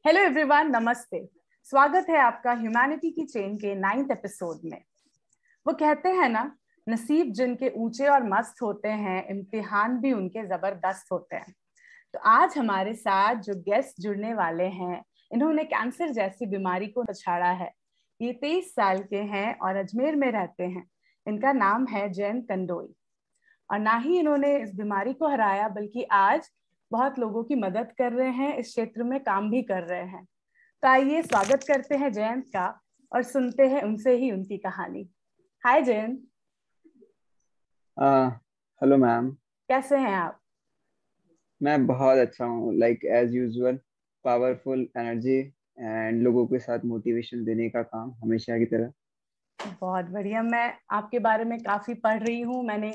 Hello everyone, नमस्ते। स्वागत है आपका ह्यूमैनिटी की चेन के 9th एपिसोड में। वो कहते हैं ना, नसीब जिनके ऊंचे और मस्त होते हैं, इम्तिहान भी उनके जबरदस्त होते हैं। तो आज हमारे साथ जो गेस्ट जुड़ने वाले हैं, इन्होंने कैंसर जैसी बीमारी को पछाड़ा है। ये 23 साल के हैं और अजमेर में रहते हैं। इनका नाम है जयंत कंदोई। और ना ही इन्होंने इस बीमारी को हराया, बल्कि आज बहुत लोगों की मदद कर रहे हैं, इस क्षेत्र में काम भी कर रहे हैं। तो आइए स्वागत करते हैं जयंत का और सुनते हैं उनसे ही उनकी कहानी। हाय जयंत। Hello ma'am. कैसे हैं आप? मैं बहुत अच्छा हूँ, like as usual. Powerful energy and लोगों के साथ मोटिवेशन देने का काम हमेशा की तरह। बहुत बढ़िया। मैं आपके बारे में काफी पढ़ रही हूँ। मैंने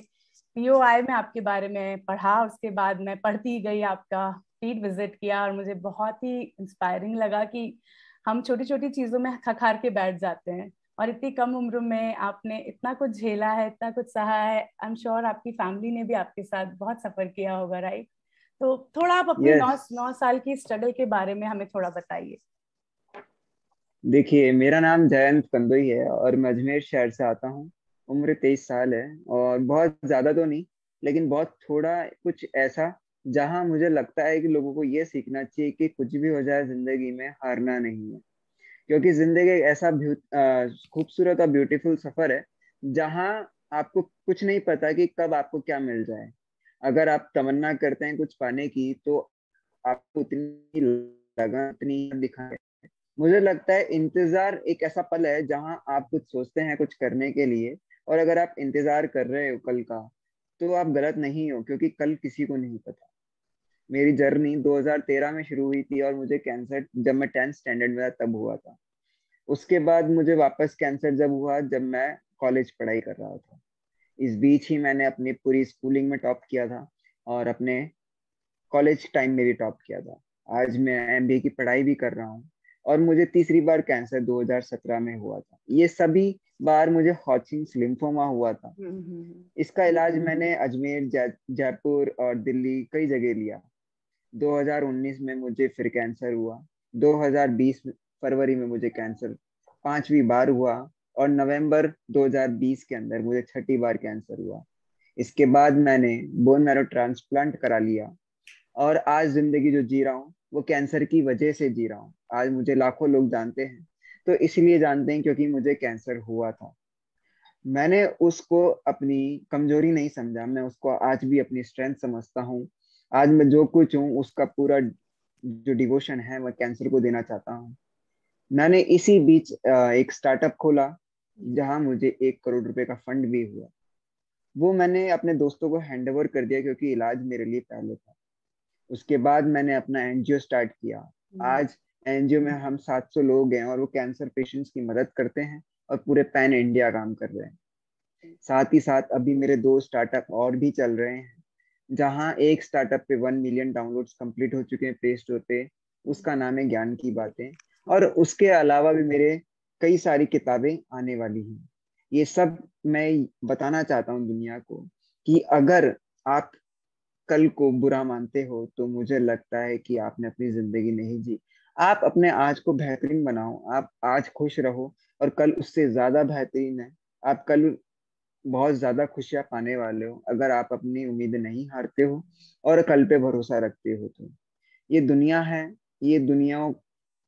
पीओआई में आपके बारे में पढ़ा, उसके बाद मैं पढ़ती ही गई, आपका फीड विजिट किया और मुझे बहुत ही इंस्पायरिंग लगा कि हम छोटी छोटी चीजों में खखार के बैठ जाते हैं और इतनी कम उम्र में आपने इतना कुछ झेला है, इतना कुछ सहा है। आई एम श्योर आपकी फैमिली ने भी आपके साथ बहुत सफर किया होगा, राइट? तो थोड़ा आप अपनी नौ यस। 9 साल की स्ट्रगल के बारे में हमें थोड़ा बताइए। देखिए, मेरा नाम जयंत कंदोई है और मैं अजमेर शहर से आता हूँ। उम्र 23 साल है और बहुत ज्यादा तो नहीं, लेकिन बहुत थोड़ा कुछ ऐसा जहाँ मुझे लगता है कि लोगों को ये सीखना चाहिए कि कुछ भी हो जाए जिंदगी में हारना नहीं है। क्योंकि जिंदगी एक ऐसा खूबसूरत और ब्यूटीफुल सफर है जहाँ आपको कुछ नहीं पता कि कब आपको क्या मिल जाए। अगर आप तमन्ना करते हैं कुछ पाने की, तो आपको उतनी लगन उतनी दिखाए। मुझे लगता है इंतजार एक ऐसा पल है जहाँ आप कुछ सोचते हैं कुछ करने के लिए, और अगर आप इंतजार कर रहे हो कल का, तो आप गलत नहीं हो, क्योंकि कल किसी को नहीं पता। मेरी जर्नी 2013 में शुरू हुई थी और मुझे कैंसर जब मैं 10th स्टैंडर्ड में था तब हुआ था। उसके बाद मुझे वापस कैंसर जब हुआ, जब मैं कॉलेज पढ़ाई कर रहा था। इस बीच ही मैंने अपनी पूरी स्कूलिंग में टॉप किया था और अपने कॉलेज टाइम में भी टॉप किया था। आज मैं एमबीए की पढ़ाई भी कर रहा हूँ और मुझे तीसरी बार कैंसर 2017 में हुआ था। ये सभी बार मुझे हॉचिंग्स लिम्फोमा हुआ था। इसका इलाज मैंने अजमेर, जयपुर और दिल्ली कई जगह लिया। 2019 में मुझे फिर कैंसर हुआ। 2020 फरवरी में मुझे कैंसर 5वीं बार हुआ और नवंबर 2020 के अंदर मुझे छठी बार कैंसर हुआ। इसके बाद मैंने बोन मैरो ट्रांसप्लांट करा लिया और आज जिंदगी जो जी रहा हूँ वो कैंसर की वजह से जी रहा हूँ। आज मुझे लाखों लोग जानते हैं, तो इसलिए जानते हैं क्योंकि मुझे कैंसर हुआ था। मैंने उसको अपनी कमजोरी नहीं समझा, मैं उसको आज भी अपनी स्ट्रेंथ समझता हूँ। आज मैं जो कुछ हूँ उसका पूरा जो डिवोशन है मैं कैंसर को देना चाहता हूँ। मैंने इसी बीच एक स्टार्टअप खोला जहां मुझे 1 करोड़ रुपए का फंड भी हुआ। वो मैंने अपने दोस्तों को हैंड ओवर कर दिया क्योंकि इलाज मेरे लिए पहले था। उसके बाद मैंने अपना एनजीओ स्टार्ट किया। आज एनजीओ में हम 700 लोग हैं और वो कैंसर पेशेंट्स की मदद करते हैं और पूरे पैन इंडिया काम कर रहे हैं। साथ ही साथ अभी मेरे 2 स्टार्टअप और भी चल रहे हैं, जहाँ एक स्टार्टअप पे 1 मिलियन डाउनलोड्स कंप्लीट हो चुके हैं प्ले स्टोर पे। उसका नाम है ज्ञान की बातें। और उसके अलावा भी मेरे कई सारी किताबें आने वाली हैं। ये सब मैं बताना चाहता हूँ दुनिया को कि अगर आप कल को बुरा मानते हो तो मुझे लगता है कि आपने अपनी जिंदगी नहीं जी। आप अपने आज को बेहतरीन बनाओ, आप आज खुश रहो और कल उससे ज्यादा बेहतरीन है। आप कल बहुत ज्यादा खुशियां पाने वाले हो अगर आप अपनी उम्मीद नहीं हारते हो और कल पे भरोसा रखते हो। तो ये दुनिया है, ये दुनिया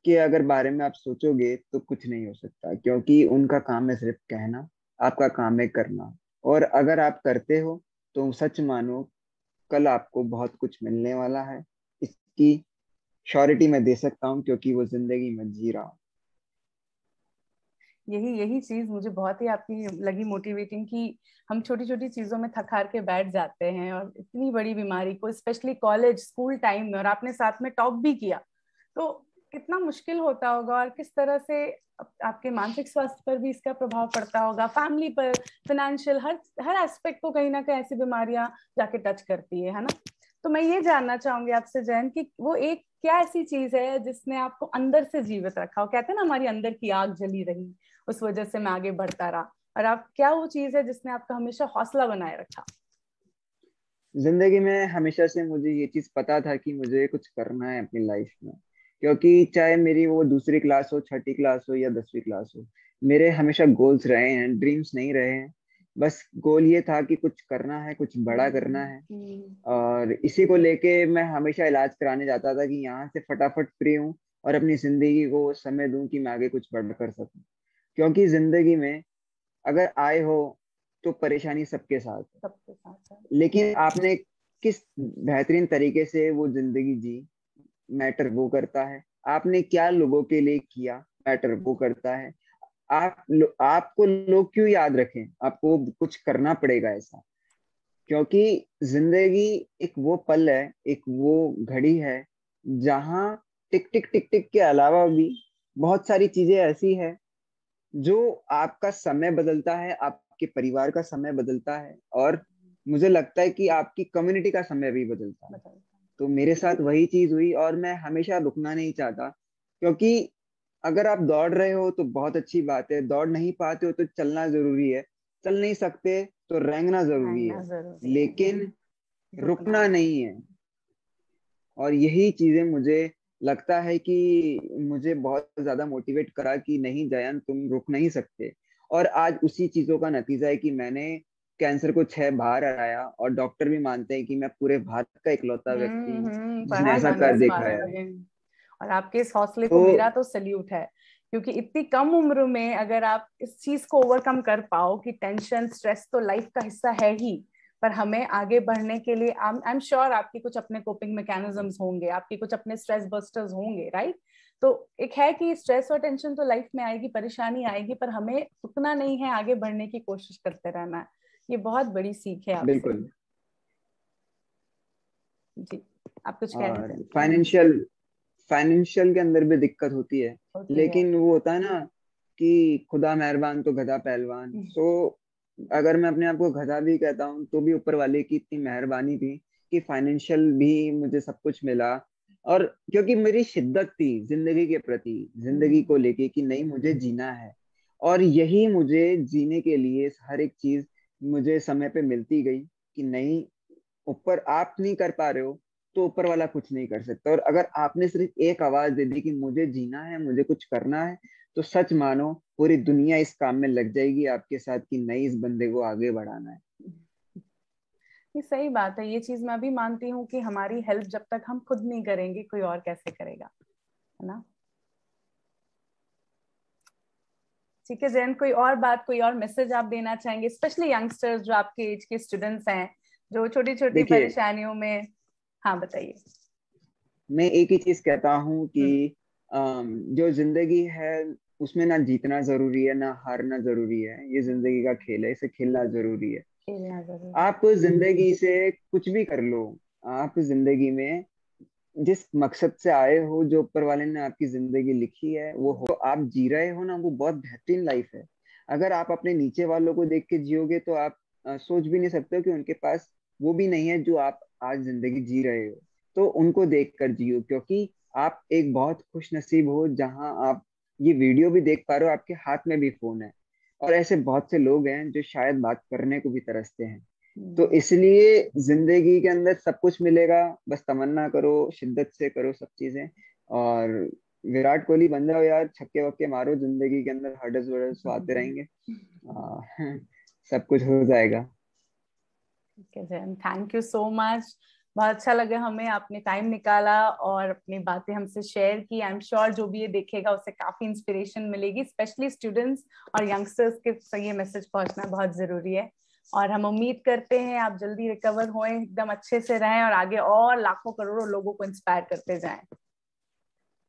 के अगर बारे में आप सोचोगे तो कुछ नहीं हो सकता, क्योंकि उनका काम है सिर्फ कहना, आपका काम है करना। और अगर आप करते हो तो सच मानो कल आपको बहुत कुछ मिलने वाला है। इसकी श्योरिटी मैं दे सकता हूँ क्योंकि वो जिंदगी में जी रहा हूँ। यही यही चीज मुझे बहुत ही आपकी लगी मोटिवेटिंग कि हम छोटी छोटी चीजों में थक हार के बैठ जाते हैं और इतनी बड़ी बीमारी को, स्पेशली कॉलेज स्कूल टाइम में, और आपने साथ में टॉप भी किया, तो कितना मुश्किल होता होगा और किस तरह से आपके मानसिक स्वास्थ्य पर भी इसका प्रभाव पड़ता होगा, फैमिली पर, फाइनेंशियल, हर हर एस्पेक्ट को कहीं ना कहीं ऐसी बीमारियां जाके टच करती है ना? तो मैं ये जानना चाहूंगी आपसे जैन कि वो एक क्या ऐसी चीज है जिसने आपको अंदर से जीवित रखा हो? कहते हैं ना, हमारी अंदर की आग जली रही, उस वजह से मैं आगे बढ़ता रहा। और आप, क्या वो चीज है जिसने आपका हमेशा हौसला बनाए रखा? जिंदगी में हमेशा से मुझे ये चीज पता था कि मुझे कुछ करना है अपनी लाइफ में। क्योंकि चाहे मेरी वो दूसरी क्लास हो, छठी क्लास हो या 10वीं क्लास हो, मेरे हमेशा गोल्स रहे हैं, ड्रीम्स नहीं रहे हैं। बस गोल ये था कि कुछ करना है, कुछ बड़ा करना है। और इसी को लेके मैं हमेशा इलाज कराने जाता था कि यहाँ से फटाफट फ्री हूँ और अपनी जिंदगी को समय दूं कि मैं आगे कुछ बड़ा कर सकूं। क्योंकि जिंदगी में अगर आए हो तो परेशानी सबके साथ है, सबके साथ है। लेकिन आपने किस बेहतरीन तरीके से वो जिंदगी जी, मैटर वो करता है। आपने क्या लोगों के लिए किया, मैटर वो करता है। आपको लोग क्यों याद रखें, आपको कुछ करना पड़ेगा ऐसा। क्योंकि जिंदगी एक वो पल है, एक वो घड़ी है जहां टिक टिक टिक टिक के अलावा भी बहुत सारी चीजें ऐसी है जो आपका समय बदलता है, आपके परिवार का समय बदलता है, और मुझे लगता है कि आपकी कम्युनिटी का समय भी बदलता है। तो मेरे साथ वही चीज हुई और मैं हमेशा रुकना नहीं चाहता। क्योंकि अगर आप दौड़ रहे हो तो बहुत अच्छी बात है, दौड़ नहीं पाते हो तो चलना जरूरी है, चल नहीं सकते तो रेंगना जरूरी रहना है, जरूरी है, लेकिन रुकना रुकना नहीं। नहीं है। और यही चीजें मुझे लगता है कि मुझे बहुत ज्यादा मोटिवेट करा कि नहीं जयन, तुम रुक नहीं सकते। और आज उसी चीजों का नतीजा है कि मैंने कैंसर को 6 बार हराया, और डॉक्टर भी मानते हैं कि मैं पूरे भारत का इकलौता व्यक्ति हूँ जिसने पढ़ा ऐसा मैंने कर इस बारे दिखाया है। में। और आपके इस हौसले को तो मेरा तो सल्यूट है, क्योंकि इतनी कम उम्र में अगर आप इस चीज को ओवरकम कर पाओ कि टेंशन स्ट्रेस तो लाइफ का हिस्सा है ही, पर हमें आगे बढ़ने के लिए आई एम श्योर आपके कुछ अपने कोपिंग मैकेनिज्म्स होंगे, आपके कुछ अपने स्ट्रेस बस्टर्स होंगे, राइट? तो एक है कि स्ट्रेस और टेंशन तो लाइफ में आएगी, परेशानी आएगी, पर हमें रुकना नहीं है, आगे बढ़ने की कोशिश करते रहना है। ये बहुत बड़ी सीख है आपसे। बिल्कुल। जी, आप कुछ कह रहे और थे? फाइनेंशियल के अंदर भी दिक्कत होती है, होती है। लेकिन वो होता है ना कि खुदा मेहरबान तो गधा पहलवान। सो अगर मैं अपने आप को गधा भी कहता हूँ तो भी ऊपर वाले की इतनी मेहरबानी थी कि फाइनेंशियल भी मुझे सब कुछ मिला। और क्योंकि मेरी शिद्दत थी जिंदगी के प्रति, जिंदगी को लेके कि नहीं मुझे जीना है, और यही मुझे जीने के लिए हर एक चीज मुझे समय पे मिलती गई कि नहीं, ऊपर आप नहीं कर पा रहे हो तो ऊपर वाला कुछ नहीं कर सकता। और अगर आपने सिर्फ एक आवाज दे दी कि मुझे जीना है, मुझे कुछ करना है, तो सच मानो पूरी दुनिया इस काम में लग जाएगी आपके साथ कि नहीं, इस बंदे को आगे बढ़ाना है। ये सही बात है, ये चीज मैं भी मानती हूँ कि हमारी हेल्प जब तक हम खुद नहीं करेंगे कोई और कैसे करेगा, है ना? ठीक है जयंत, कोई और बात, कोई और मैसेज आप देना चाहेंगे, स्पेशली यंगस्टर्स जो आपके एज के स्टूडेंट्स हैं, जो छोटी छोटी देखिए, परेशानियों में। हाँ बताइए। मैं एक ही चीज कहता हूँ हम्म। कि जो जिंदगी है उसमें ना जीतना जरूरी है ना हारना जरूरी है। ये जिंदगी का खेल है, इसे खेलना जरूरी है। खेलना जरूरी आप जिंदगी से कुछ भी कर लो, आप जिंदगी में जिस मकसद से आए हो, जो ऊपर वाले ने आपकी जिंदगी लिखी है वो हो, आप जी रहे हो ना, वो बहुत बेहतरीन लाइफ है। अगर आप अपने नीचे वालों को देख के जियोगे तो आप सोच भी नहीं सकते हो कि उनके पास वो भी नहीं है जो आप आज जिंदगी जी रहे हो। तो उनको देख कर जियो, क्योंकि आप एक बहुत खुश नसीब हो जहां आप ये वीडियो भी देख पा रहे हो, आपके हाथ में भी फोन है। और ऐसे बहुत से लोग हैं जो शायद बात करने को भी तरसते हैं। तो है। इसलिए जिंदगी के अंदर सब कुछ मिलेगा, बस तमन्ना करो, शिद्दत से करो सब चीजें। और विराट कोहली बन जाओ यार, छक्के वक्के मारो, जिंदगी के अंदर हर्डस वर्डस तो आते रहेंगे। आ, सब कुछ हो जाएगा। ठीक है Jayant, thank you so much. बहुत अच्छा लगा हमें, आपने टाइम निकाला और अपनी बातें हमसे शेयर की। आई एम श्योर जो भी ये देखेगा उसे काफी इंस्पिरेशन मिलेगी, स्पेशली स्टूडेंट्स और यंगस्टर्स के सही ये मैसेज पहुंचना बहुत जरूरी है। और हम उम्मीद करते हैं आप जल्दी रिकवर होएं, एकदम अच्छे से रहें और आगे और लाखों करोड़ों लोगों को इंस्पायर करते जाएं।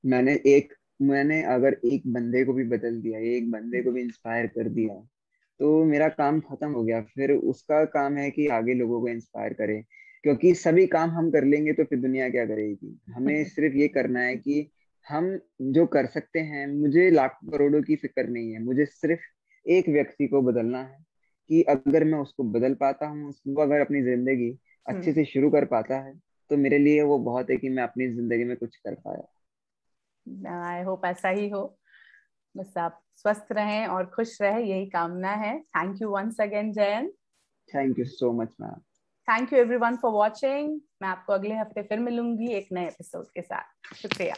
मैंने अगर एक बंदे को भी बदल दिया, एक बंदे को भी इंस्पायर कर दिया, तो मेरा काम खत्म हो गया। फिर उसका काम है कि आगे लोगों को इंस्पायर करे। क्योंकि सभी काम हम कर लेंगे तो फिर दुनिया क्या करेगी। हमें सिर्फ ये करना है कि हम जो कर सकते हैं, मुझे लाखों करोड़ों की फिक्र नहीं है, मुझे सिर्फ एक व्यक्ति को बदलना है। कि अगर मैं उसको बदल पाता हूँ, वो अगर अपनी जिंदगी अच्छे से शुरू कर पाता है, तो मेरे लिए वो बहुत है कि मैं अपनी जिंदगी में कुछ कर पाया। आई होप ऐसा ही हो। बस आप स्वस्थ रहें और खुश रहें, यही कामना है। Thank you once again Jayant. Thank you so much ma'am. Thank you everyone for watching. मैं आपको अगले हफ्ते फिर मिलूंगी एक नए एपिसोड के साथ। शुक्रिया।